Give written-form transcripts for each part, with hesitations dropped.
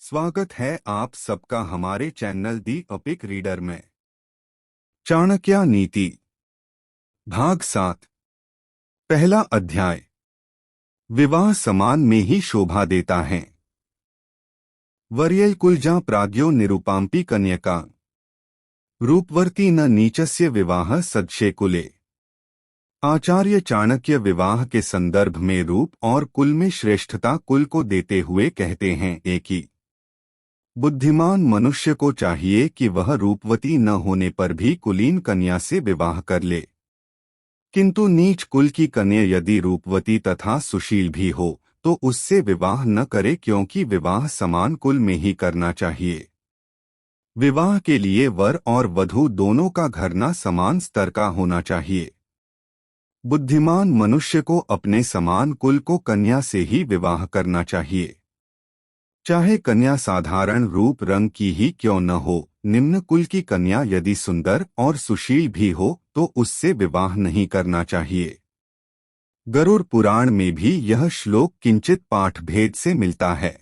स्वागत है आप सबका हमारे चैनल दी अपिक रीडर में। चाणक्य नीति भाग 7 पहला अध्याय। विवाह समान में ही शोभा देता है। वर्यल कुलजा प्राज्ञो निरूपाम्पी कन्यका रूपवर्ती न नीचस्य विवाह सदशे कुले। आचार्य चाणक्य विवाह के संदर्भ में रूप और कुल में श्रेष्ठता कुल को देते हुए कहते हैं एक ही बुद्धिमान मनुष्य को चाहिए कि वह रूपवती न होने पर भी कुलीन कन्या से विवाह कर ले, किंतु नीच कुल की कन्या यदि रूपवती तथा सुशील भी हो तो उससे विवाह न करे, क्योंकि विवाह समान कुल में ही करना चाहिए। विवाह के लिए वर और वधू दोनों का घराना समान स्तर का होना चाहिए। बुद्धिमान मनुष्य को अपने समान कुल को कन्या से ही विवाह करना चाहिए, चाहे कन्या साधारण रूप रंग की ही क्यों न हो। निम्न कुल की कन्या यदि सुंदर और सुशील भी हो तो उससे विवाह नहीं करना चाहिए। गरुड़ पुराण में भी यह श्लोक किंचित पाठ भेद से मिलता है।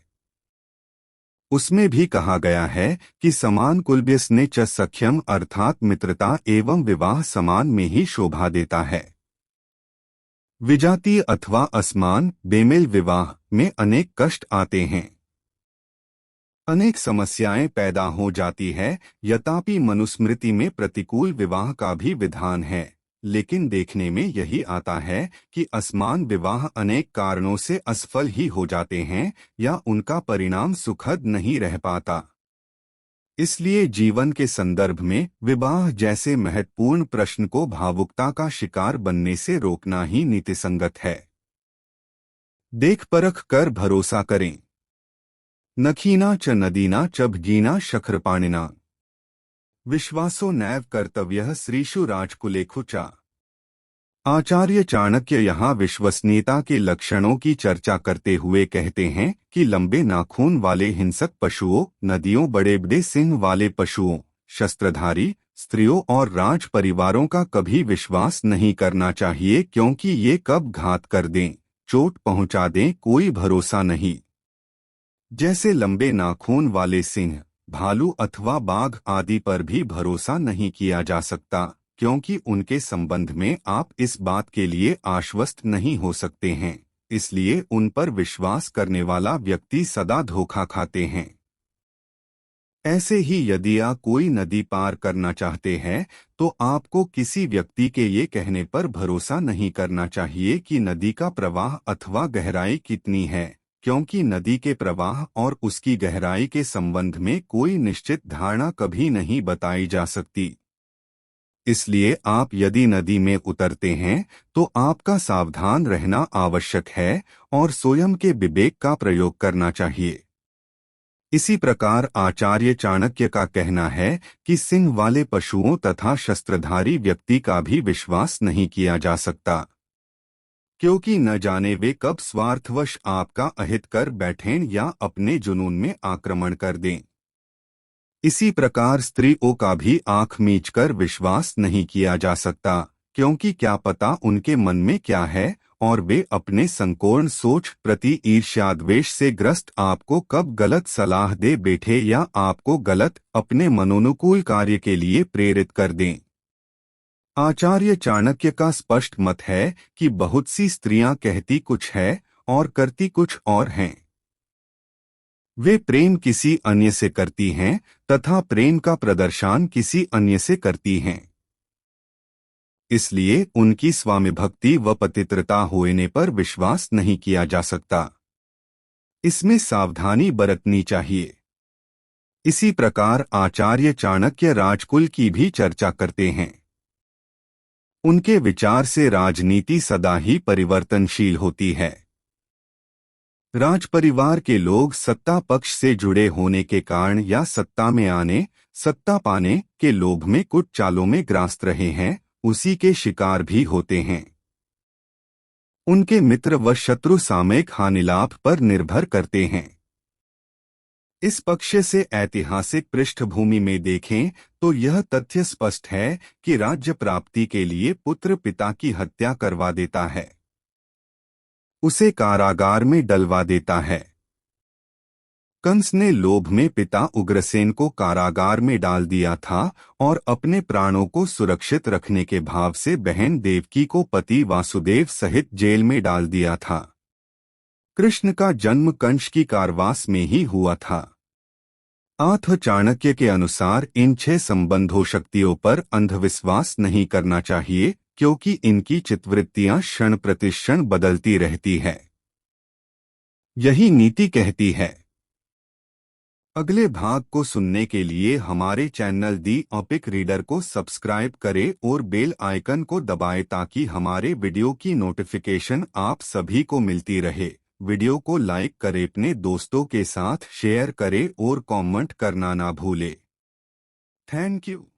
उसमें भी कहा गया है कि समान कुलव्यसने च सख्यम अर्थात मित्रता एवं विवाह समान में ही शोभा देता है। विजातीय अथवा असमान बेमेल विवाह में अनेक कष्ट आते हैं, अनेक समस्याएं पैदा हो जाती है। यद्यपि मनुस्मृति में प्रतिकूल विवाह का भी विधान है, लेकिन देखने में यही आता है कि असमान विवाह अनेक कारणों से असफल ही हो जाते हैं या उनका परिणाम सुखद नहीं रह पाता। इसलिए जीवन के संदर्भ में विवाह जैसे महत्वपूर्ण प्रश्न को भावुकता का शिकार बनने से रोकना ही नीतिसंगत है। देख परख कर भरोसा करें। नखीना च नदीना च भगीना शखरपाणिना विश्वासो नैव कर्तव्यः श्रीषु राजकुलेखु चा। आचार्य चाणक्य यहाँ विश्वसनीयता के लक्षणों की चर्चा करते हुए कहते हैं कि लंबे नाखून वाले हिंसक पशुओं, नदियों, बड़े बड़े सिंह वाले पशुओं, शस्त्रधारी स्त्रियों और राज परिवारों का कभी विश्वास नहीं करना चाहिए, क्योंकि ये कब घात कर दें, चोट पहुंचा दें, कोई भरोसा नहीं। जैसे लंबे नाखून वाले सिंह, भालू अथवा बाघ आदि पर भी भरोसा नहीं किया जा सकता, क्योंकि उनके संबंध में आप इस बात के लिए आश्वस्त नहीं हो सकते हैं। इसलिए उन पर विश्वास करने वाला व्यक्ति सदा धोखा खाते हैं। ऐसे ही यदि आप कोई नदी पार करना चाहते हैं तो आपको किसी व्यक्ति के ये कहने पर भरोसा नहीं करना चाहिए कि नदी का प्रवाह अथवा गहराई कितनी है, क्योंकि नदी के प्रवाह और उसकी गहराई के संबंध में कोई निश्चित धारणा कभी नहीं बताई जा सकती। इसलिए आप यदि नदी में उतरते हैं तो आपका सावधान रहना आवश्यक है और स्वयं के विवेक का प्रयोग करना चाहिए। इसी प्रकार आचार्य चाणक्य का कहना है कि सिंह वाले पशुओं तथा शस्त्रधारी व्यक्ति का भी विश्वास नहीं किया जा सकता, क्योंकि न जाने वे कब स्वार्थवश आपका अहित कर बैठें या अपने जुनून में आक्रमण कर दें। इसी प्रकार स्त्रियों का भी आंख मीचकर विश्वास नहीं किया जा सकता, क्योंकि क्या पता उनके मन में क्या है और वे अपने संकीर्ण सोच प्रति ईर्ष्याद्वेष से ग्रस्त आपको कब गलत सलाह दे बैठे या आपको गलत अपने मनोनुकूल कार्य के लिए प्रेरित कर दें। आचार्य चाणक्य का स्पष्ट मत है कि बहुत सी स्त्रियां कहती कुछ है और करती कुछ और हैं। वे प्रेम किसी अन्य से करती हैं तथा प्रेम का प्रदर्शन किसी अन्य से करती हैं। इसलिए उनकी स्वामी भक्ति व पतित्रता होने पर विश्वास नहीं किया जा सकता। इसमें सावधानी बरतनी चाहिए। इसी प्रकार आचार्य चाणक्य राजकुल की भी चर्चा करते हैं। उनके विचार से राजनीति सदा ही परिवर्तनशील होती है। राजपरिवार के लोग सत्ता पक्ष से जुड़े होने के कारण या सत्ता में आने, सत्ता पाने के लोभ में कुछ चालों में ग्रास्त रहे हैं, उसी के शिकार भी होते हैं। उनके मित्र व शत्रु सामयिक हानिलाभ पर निर्भर करते हैं। इस पक्ष से ऐतिहासिक पृष्ठभूमि में देखें तो यह तथ्य स्पष्ट है कि राज्य प्राप्ति के लिए पुत्र पिता की हत्या करवा देता है, उसे कारागार में डलवा देता है। कंस ने लोभ में पिता उग्रसेन को कारागार में डाल दिया था और अपने प्राणों को सुरक्षित रखने के भाव से बहन देवकी को पति वासुदेव सहित जेल में डाल दिया था। कृष्ण का जन्म कंस की कारावास में ही हुआ था। अतः चाणक्य के अनुसार इन 6 संबंधों शक्तियों पर अंधविश्वास नहीं करना चाहिए, क्योंकि इनकी चित्तवृत्तियां क्षण प्रतिक्षण बदलती रहती है। यही नीति कहती है। अगले भाग को सुनने के लिए हमारे चैनल दी ऑपिक रीडर को सब्सक्राइब करें और बेल आइकन को दबाएं ताकि हमारे वीडियो की नोटिफिकेशन आप सभी को मिलती रहे। वीडियो को लाइक करें, अपने दोस्तों के साथ शेयर करें और कमेंट करना ना भूलें। Thank you.